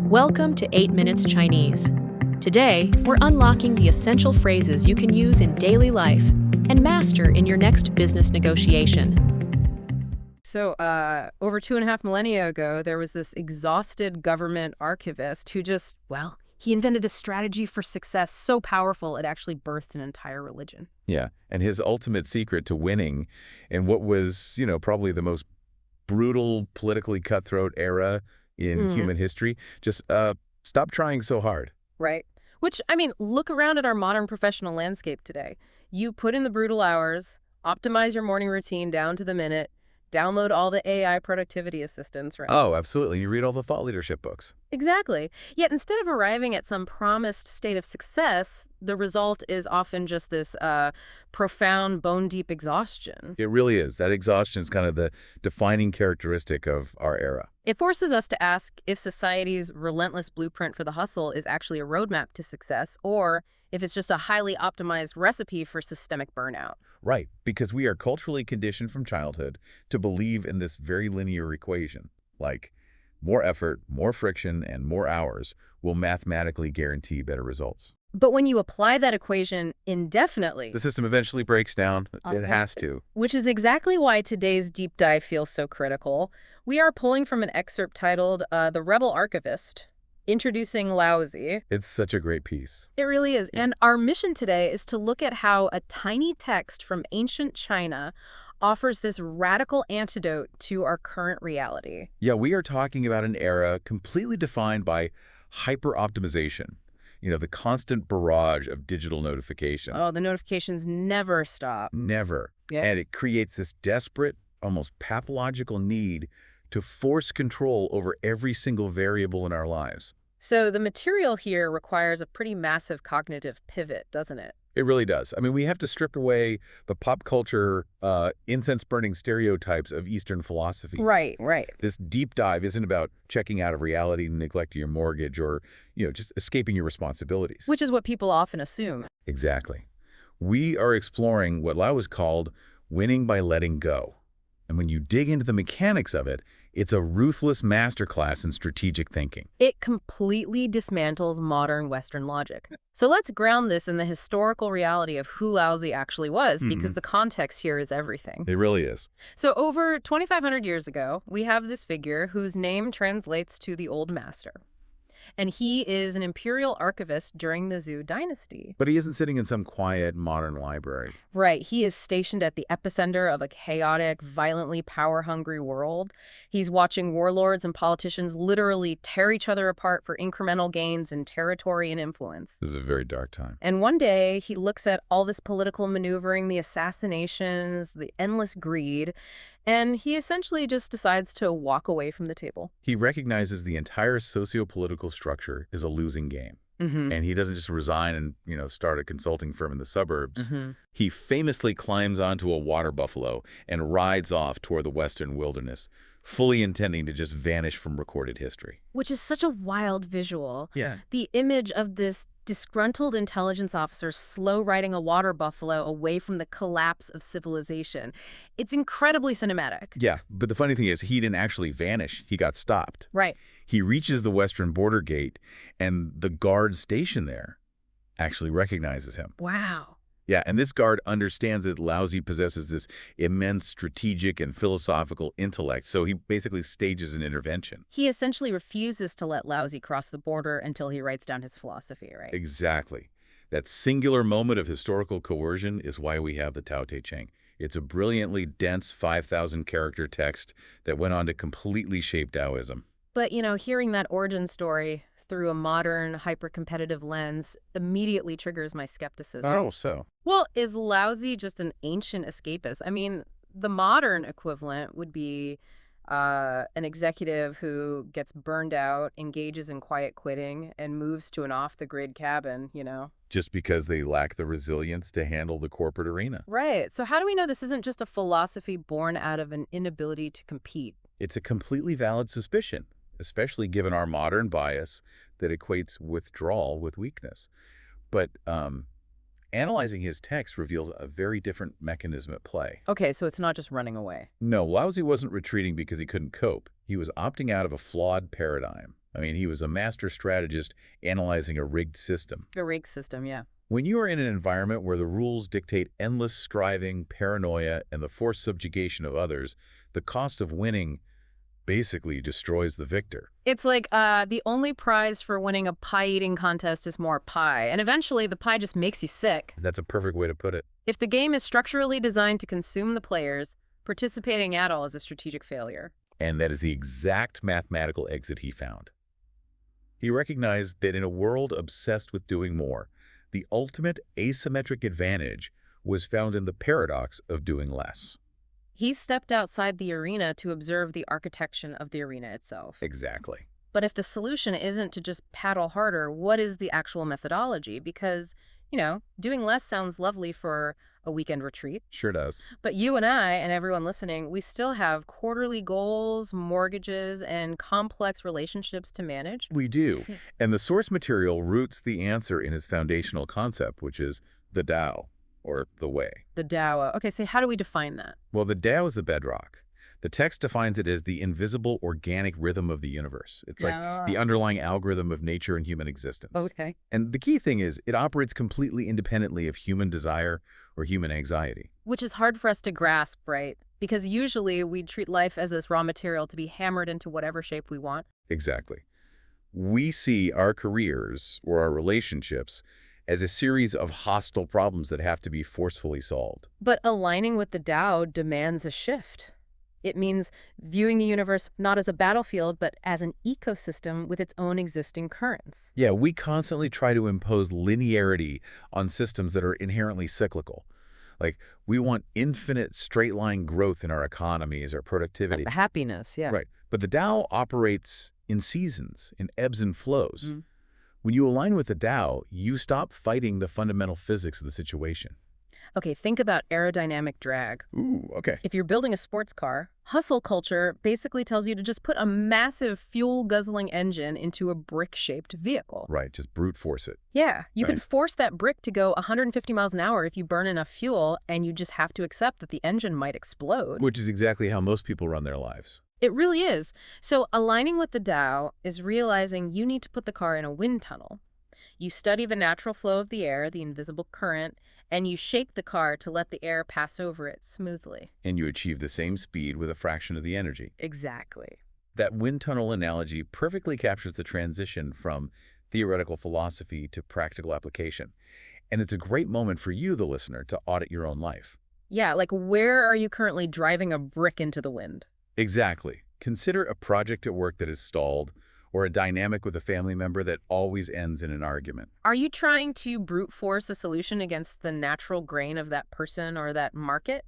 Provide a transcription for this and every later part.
Welcome to 8 Minutes Chinese. Today, we're unlocking the essential phrases you can use in daily life and master in your next business negotiation. So, over 2.5 millennia ago, there was this exhausted government archivist who he invented a strategy for success so powerful it actually birthed an entire religion. Yeah, and his ultimate secret to winning in what was, probably the most brutal, politically cutthroat era in human history, just stop trying so hard. Right. Which, look around at our modern professional landscape today. You put in the brutal hours, optimize your morning routine down to the minute, download all the AI productivity assistants, right? Oh, absolutely. You read all the thought leadership books. Exactly. Yet instead of arriving at some promised state of success, the result is often just this profound, bone-deep exhaustion. It really is. That exhaustion is kind of the defining characteristic of our era. It forces us to ask if society's relentless blueprint for the hustle is actually a roadmap to success, or if it's just a highly optimized recipe for systemic burnout. Right, because we are culturally conditioned from childhood to believe in this very linear equation, like more effort, more friction, and more hours will mathematically guarantee better results. But when you apply that equation indefinitely, The system eventually breaks down. It has to. which is exactly why today's deep dive feels so critical, we are pulling from an excerpt titled The Rebel Archivist, Introducing Laozi. It's such a great piece. It really is. And our mission today is to look at how a tiny text from ancient China offers this radical antidote to our current reality. Yeah, we are talking about an era completely defined by hyper-optimization. The constant barrage of digital notification. Oh, the notifications never stop. Never. Yeah. And it creates this desperate, almost pathological need to force control over every single variable in our lives. So the material here requires a pretty massive cognitive pivot, doesn't it? It really does. We have to strip away the pop culture, incense-burning stereotypes of Eastern philosophy. Right. This deep dive isn't about checking out of reality and neglecting your mortgage or, just escaping your responsibilities. Which is what people often assume. Exactly. We are exploring what Lao has called winning by letting go. And when you dig into the mechanics of it, it's a ruthless masterclass in strategic thinking. It completely dismantles modern Western logic. So let's ground this in the historical reality of who Laozi actually was, because the context here is everything. It really is. So over 2,500 years ago, we have this figure whose name translates to the Old Master. And he is an imperial archivist during the Zhou dynasty. But he isn't sitting in some quiet, modern library. Right. He is stationed at the epicenter of a chaotic, violently power-hungry world. He's watching warlords and politicians literally tear each other apart for incremental gains in territory and influence. This is a very dark time. And one day, he looks at all this political maneuvering, the assassinations, the endless greed, and he essentially just decides to walk away from the table. He recognizes the entire socio-political structure is a losing game. And he doesn't just resign and, start a consulting firm in the suburbs. He famously climbs onto a water buffalo and rides off toward the western wilderness, fully intending to just vanish from recorded history. Which is such a wild visual. Yeah. The image of this disgruntled intelligence officer slow riding a water buffalo away from the collapse of civilization. It's incredibly cinematic. Yeah, but the funny thing is he didn't actually vanish. He got stopped. Right. He reaches the western border gate, and the guard stationed there actually recognizes him. Wow. Yeah, and this guard understands that Laozi possesses this immense strategic and philosophical intellect, so he basically stages an intervention. He essentially refuses to let Laozi cross the border until he writes down his philosophy, right? Exactly. That singular moment of historical coercion is why we have the Tao Te Ching. It's a brilliantly dense 5,000-character text that went on to completely shape Taoism. But, hearing that origin story through a modern, hyper-competitive lens immediately triggers my skepticism. Oh, so? Well, is Laozi just an ancient escapist? The modern equivalent would be an executive who gets burned out, engages in quiet quitting, and moves to an off-the-grid cabin, Just because they lack the resilience to handle the corporate arena. Right. So how do we know this isn't just a philosophy born out of an inability to compete? It's a completely valid suspicion, especially given our modern bias that equates withdrawal with weakness. But analyzing his text reveals a very different mechanism at play. Okay, so it's not just running away. No, Laozi wasn't retreating because he couldn't cope. He was opting out of a flawed paradigm. I mean, he was a master strategist analyzing a rigged system. A rigged system, yeah. When you are in an environment where the rules dictate endless striving, paranoia, and the forced subjugation of others, the cost of winning basically destroys the victor. It's like the only prize for winning a pie-eating contest is more pie, and eventually the pie just makes you sick. That's a perfect way to put it. If the game is structurally designed to consume the players, participating at all is a strategic failure. And that is the exact mathematical exit he found. He recognized that in a world obsessed with doing more, the ultimate asymmetric advantage was found in the paradox of doing less. He stepped outside the arena to observe the architecture of the arena itself. Exactly. But if the solution isn't to just paddle harder, what is the actual methodology? Because, doing less sounds lovely for a weekend retreat. Sure does. But you and I and everyone listening, we still have quarterly goals, mortgages, and complex relationships to manage. We do. And the source material roots the answer in his foundational concept, which is the Tao, or the way. The Tao. Okay, so how do we define that? Well, the Tao is the bedrock. The text defines it as the invisible organic rhythm of the universe. It's like the underlying algorithm of nature and human existence. Okay. And the key thing is it operates completely independently of human desire or human anxiety. Which is hard for us to grasp, right? Because usually we treat life as this raw material to be hammered into whatever shape we want. Exactly. We see our careers or our relationships as a series of hostile problems that have to be forcefully solved. But aligning with the Tao demands a shift. It means viewing the universe not as a battlefield, but as an ecosystem with its own existing currents. Yeah, we constantly try to impose linearity on systems that are inherently cyclical. Like, we want infinite straight-line growth in our economies, our productivity. Happiness, yeah. Right. But the Tao operates in seasons, in ebbs and flows. When you align with the Tao, you stop fighting the fundamental physics of the situation. Okay, think about aerodynamic drag. Ooh, okay. If you're building a sports car, hustle culture basically tells you to just put a massive fuel-guzzling engine into a brick-shaped vehicle. Right, just brute force it. Yeah, you can force that brick to go 150 miles an hour if you burn enough fuel, and you just have to accept that the engine might explode. Which is exactly how most people run their lives. It really is. So aligning with the Tao is realizing you need to put the car in a wind tunnel. You study the natural flow of the air, the invisible current, and you shake the car to let the air pass over it smoothly. And you achieve the same speed with a fraction of the energy. Exactly. That wind tunnel analogy perfectly captures the transition from theoretical philosophy to practical application. And it's a great moment for you, the listener, to audit your own life. Yeah, like where are you currently driving a brick into the wind? Exactly. Consider a project at work that is stalled, or a dynamic with a family member that always ends in an argument. Are you trying to brute force a solution against the natural grain of that person or that market?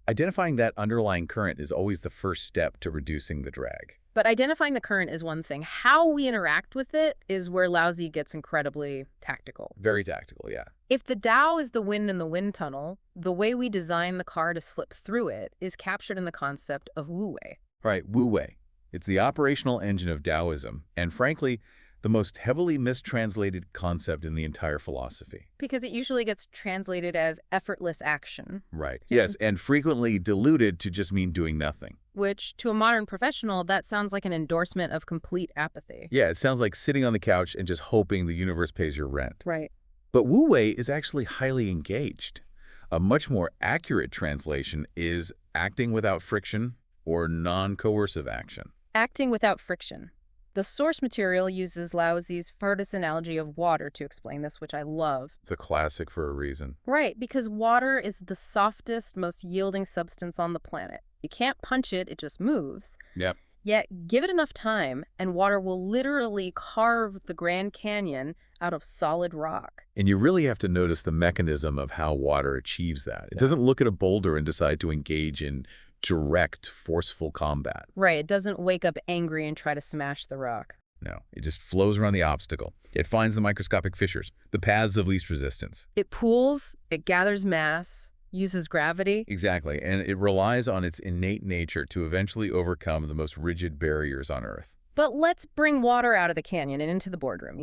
Identifying that underlying current is always the first step to reducing the drag. But identifying the current is one thing. How we interact with it is where Laozi gets incredibly tactical. Very tactical, yeah. If the Tao is the wind in the wind tunnel, the way we design the car to slip through it is captured in the concept of wu wei. Right, wu wei. It's the operational engine of Taoism, and frankly, the most heavily mistranslated concept in the entire philosophy. Because it usually gets translated as effortless action. Right. Yes, and frequently diluted to just mean doing nothing. Which, to a modern professional, that sounds like an endorsement of complete apathy. Yeah, it sounds like sitting on the couch and just hoping the universe pays your rent. Right. But wu wei is actually highly engaged. A much more accurate translation is acting without friction or non-coercive action. Acting without friction. The source material uses Laozi's furnace analogy of water to explain this, which I love. It's a classic for a reason. Right, because water is the softest, most yielding substance on the planet. You can't punch it, it just moves. Yep. Yet, give it enough time, and water will literally carve the Grand Canyon out of solid rock. And you really have to notice the mechanism of how water achieves that. It doesn't look at a boulder and decide to engage in direct, forceful combat. Right, it doesn't wake up angry and try to smash the rock. No, it just flows around the obstacle. It finds the microscopic fissures, the paths of least resistance. It pools, it gathers mass, uses gravity. Exactly, and it relies on its innate nature to eventually overcome the most rigid barriers on Earth. But let's bring water out of the canyon and into the boardroom,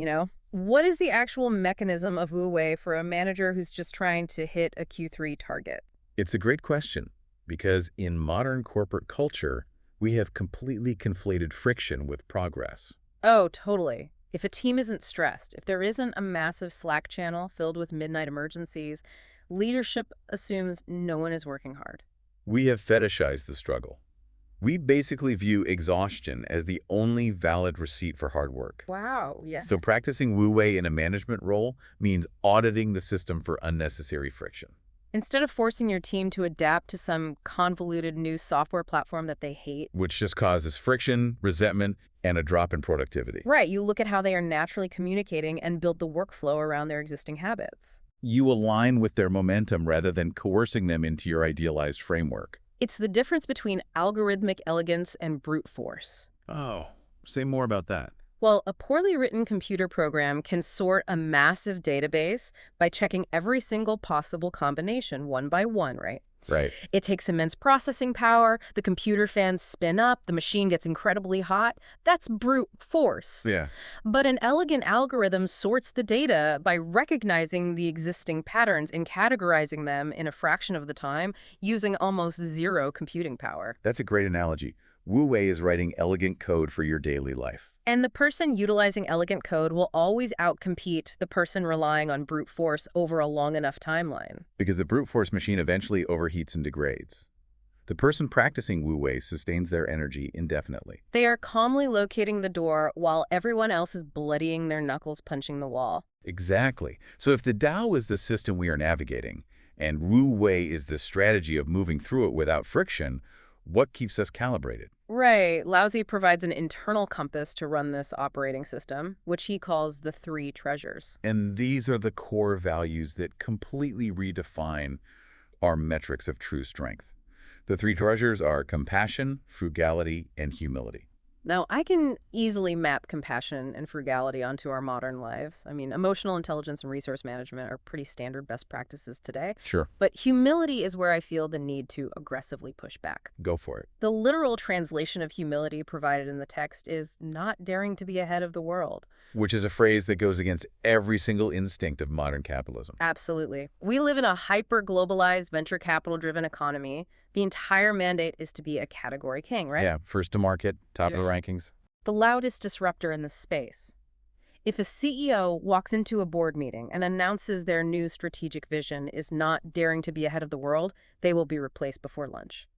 What is the actual mechanism of Wu Wei for a manager who's just trying to hit a Q3 target? It's a great question, because in modern corporate culture, we have completely conflated friction with progress. Oh, totally. If a team isn't stressed, if there isn't a massive Slack channel filled with midnight emergencies, leadership assumes no one is working hard. We have fetishized the struggle. We basically view exhaustion as the only valid receipt for hard work. Wow, yeah. So practicing Wu Wei in a management role means auditing the system for unnecessary friction. Instead of forcing your team to adapt to some convoluted new software platform that they hate, Which just causes friction, resentment, and a drop in productivity. right, you look at how they are naturally communicating and build the workflow around their existing habits. You align with their momentum rather than coercing them into your idealized framework. It's the difference between algorithmic elegance and brute force. Oh, say more about that. Well, a poorly written computer program can sort a massive database by checking every single possible combination one by one, right? Right. It takes immense processing power, the computer fans spin up, the machine gets incredibly hot. That's brute force. Yeah. But an elegant algorithm sorts the data by recognizing the existing patterns and categorizing them in a fraction of the time using almost zero computing power. That's a great analogy. Wu Wei is writing elegant code for your daily life. And the person utilizing elegant code will always outcompete the person relying on brute force over a long enough timeline. Because the brute force machine eventually overheats and degrades. The person practicing Wu Wei sustains their energy indefinitely. They are calmly locating the door while everyone else is bloodying their knuckles punching the wall. Exactly. So if the Tao is the system we are navigating, and Wu Wei is the strategy of moving through it without friction, what keeps us calibrated? Right. Laozi provides an internal compass to run this operating system, which he calls the three treasures. And these are the core values that completely redefine our metrics of true strength. The three treasures are compassion, frugality, and humility. Now, I can easily map compassion and frugality onto our modern lives. I mean, emotional intelligence and resource management are pretty standard best practices today. Sure. But humility is where I feel the need to aggressively push back. Go for it. The literal translation of humility provided in the text is not daring to be ahead of the world. Which is a phrase that goes against every single instinct of modern capitalism. Absolutely. We live in a hyper-globalized, venture capital-driven economy. The entire mandate is to be a category king, right? Yeah, first to market, top of the rankings. The loudest disruptor in the space. If a CEO walks into a board meeting and announces their new strategic vision is not daring to be ahead of the world, they will be replaced before lunch.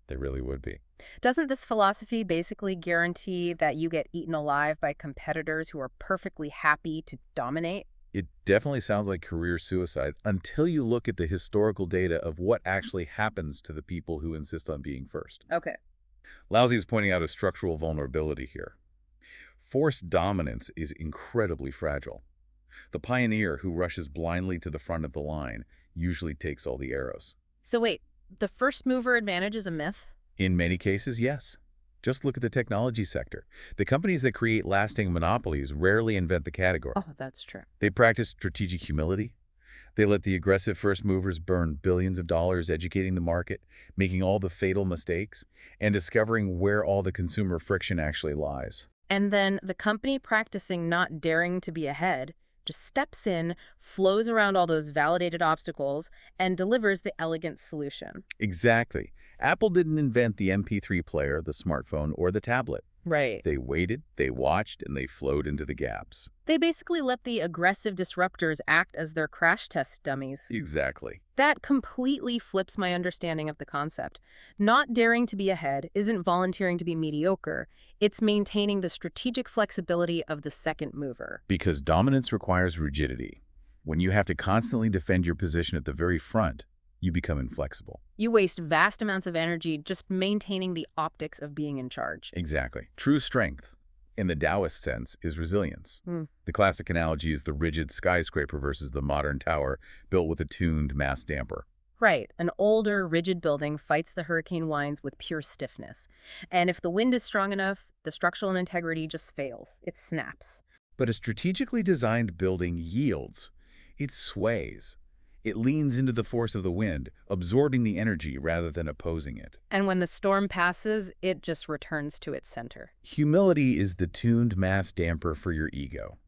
They really would be. Doesn't this philosophy basically guarantee that you get eaten alive by competitors who are perfectly happy to dominate? It definitely sounds like career suicide until you look at the historical data of what actually happens to the people who insist on being first. Okay. Laozi is pointing out a structural vulnerability here. Forced dominance is incredibly fragile. The pioneer who rushes blindly to the front of the line usually takes all the arrows. So wait, the first mover advantage is a myth? In many cases, yes. Just look at the technology sector. The companies that create lasting monopolies rarely invent the category. Oh, that's true. They practice strategic humility. They let the aggressive first movers burn billions of dollars educating the market, making all the fatal mistakes, and discovering where all the consumer friction actually lies. And then the company practicing not daring to be ahead just steps in, flows around all those validated obstacles, and delivers the elegant solution. Exactly. Apple didn't invent the MP3 player, the smartphone, or the tablet. Right. They waited, they watched, and they flowed into the gaps. They basically let the aggressive disruptors act as their crash test dummies. Exactly. That completely flips my understanding of the concept. Not daring to be ahead isn't volunteering to be mediocre. It's maintaining the strategic flexibility of the second mover. Because dominance requires rigidity. When you have to constantly defend your position at the very front, you become inflexible. You waste vast amounts of energy just maintaining the optics of being in charge. Exactly. True strength, in the Taoist sense, is resilience. The classic analogy is the rigid skyscraper versus the modern tower built with a tuned mass damper. Right. An older, rigid building fights the hurricane winds with pure stiffness. And if the wind is strong enough, the structural integrity just fails. It snaps. But a strategically designed building yields. It sways. It leans into the force of the wind, absorbing the energy rather than opposing it. And when the storm passes, it just returns to its center. Humility is the tuned mass damper for your ego.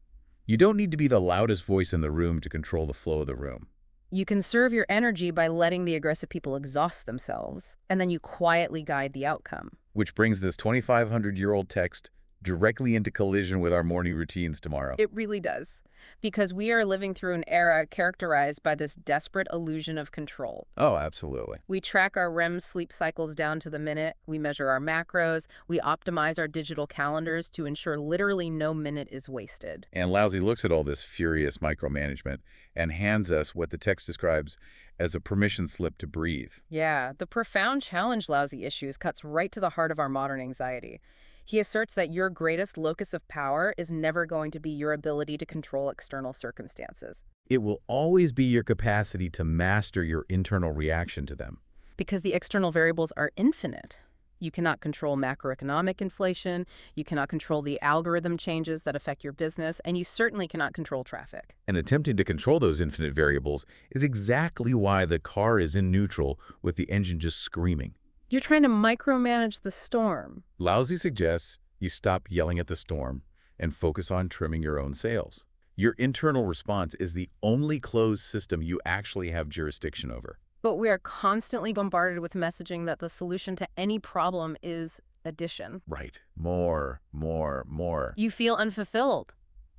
You don't need to be the loudest voice in the room to control the flow of the room. You conserve your energy by letting the aggressive people exhaust themselves, and then you quietly guide the outcome. Which brings this 2,500-year-old text directly into collision with our morning routines tomorrow. It really does, because we are living through an era characterized by this desperate illusion of control. Oh, absolutely. We track our REM sleep cycles down to the minute, we measure our macros, we optimize our digital calendars to ensure literally no minute is wasted. And Lousy looks at all this furious micromanagement and hands us what the text describes as a permission slip to breathe. Yeah, the profound challenge Lousy issues cuts right to the heart of our modern anxiety. He asserts that your greatest locus of power is never going to be your ability to control external circumstances. It will always be your capacity to master your internal reaction to them. Because the external variables are infinite. You cannot control macroeconomic inflation, you cannot control the algorithm changes that affect your business, and you certainly cannot control traffic. And attempting to control those infinite variables is exactly why the car is in neutral with the engine just screaming. You're trying to micromanage the storm. Lousy suggests you stop yelling at the storm and focus on trimming your own sails. Your internal response is the only closed system you actually have jurisdiction over. But we are constantly bombarded with messaging that the solution to any problem is addition. Right. More, more, more. You feel unfulfilled.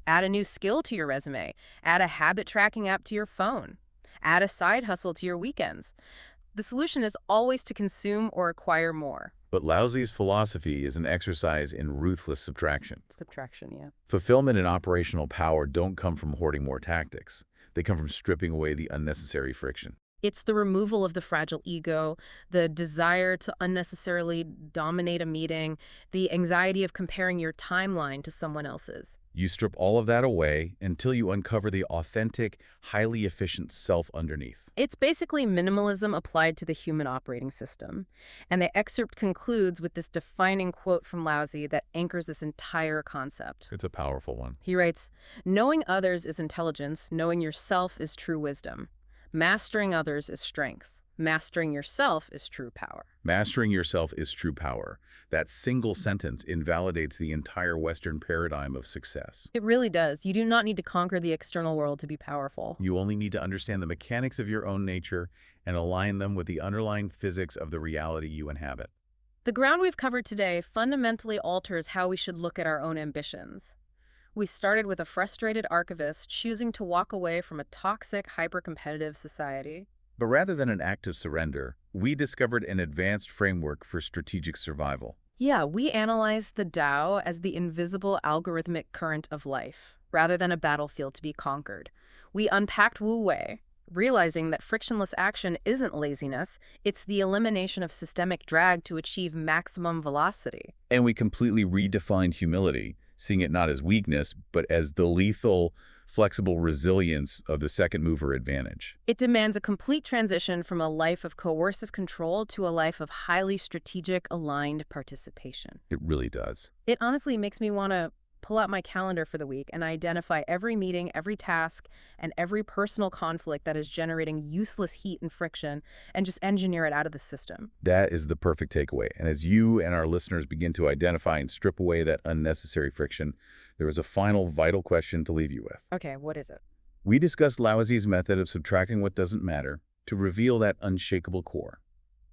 Add a new skill to your resume. Add a habit tracking app to your phone. Add a side hustle to your weekends. The solution is always to consume or acquire more. But Lousy's philosophy is an exercise in ruthless subtraction. Subtraction, yeah. Fulfillment and operational power don't come from hoarding more tactics. They come from stripping away the unnecessary friction. It's the removal of the fragile ego, the desire to unnecessarily dominate a meeting, the anxiety of comparing your timeline to someone else's. You strip all of that away until you uncover the authentic, highly efficient self underneath. It's basically minimalism applied to the human operating system. And the excerpt concludes with this defining quote from Lousy that anchors this entire concept. It's a powerful one. He writes, "Knowing others is intelligence, knowing yourself is true wisdom. Mastering others is strength. Mastering yourself is true power." Mastering yourself is true power. That single sentence invalidates the entire Western paradigm of success. It really does. You do not need to conquer the external world to be powerful. You only need to understand the mechanics of your own nature and align them with the underlying physics of the reality you inhabit. The ground we've covered today fundamentally alters how we should look at our own ambitions. We started with a frustrated archivist choosing to walk away from a toxic, hyper-competitive society. But rather than an act of surrender, we discovered an advanced framework for strategic survival. Yeah, we analyzed the Tao as the invisible algorithmic current of life, rather than a battlefield to be conquered. We unpacked Wu Wei, realizing that frictionless action isn't laziness, it's the elimination of systemic drag to achieve maximum velocity. And we completely redefined humility, seeing it not as weakness, but as the lethal, flexible resilience of the second mover advantage. It demands a complete transition from a life of coercive control to a life of highly strategic, aligned participation. It really does. It honestly makes me want to pull out my calendar for the week and identify every meeting, every task, and every personal conflict that is generating useless heat and friction and just engineer it out of the system. That is the perfect takeaway. And as you and our listeners begin to identify and strip away that unnecessary friction, there is a final vital question to leave you with. Okay, what is it? We discussed Lousy's method of subtracting what doesn't matter to reveal that unshakable core.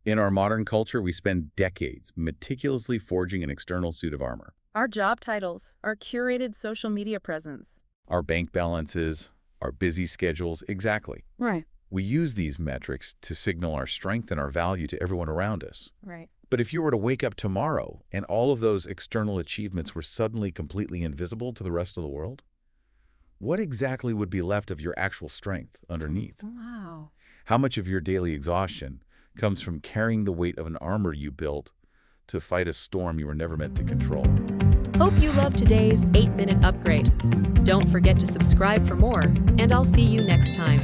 In our modern culture, we spend decades meticulously forging an external suit of armor. Our job titles, our curated social media presence. Our bank balances, our busy schedules, exactly. Right. We use these metrics to signal our strength and our value to everyone around us. Right. But if you were to wake up tomorrow and all of those external achievements were suddenly completely invisible to the rest of the world, what exactly would be left of your actual strength underneath? Wow. How much of your daily exhaustion comes from carrying the weight of an armor you built to fight a storm you were never meant to control? Hope you loved today's 8-minute upgrade. Don't forget to subscribe for more, and I'll see you next time.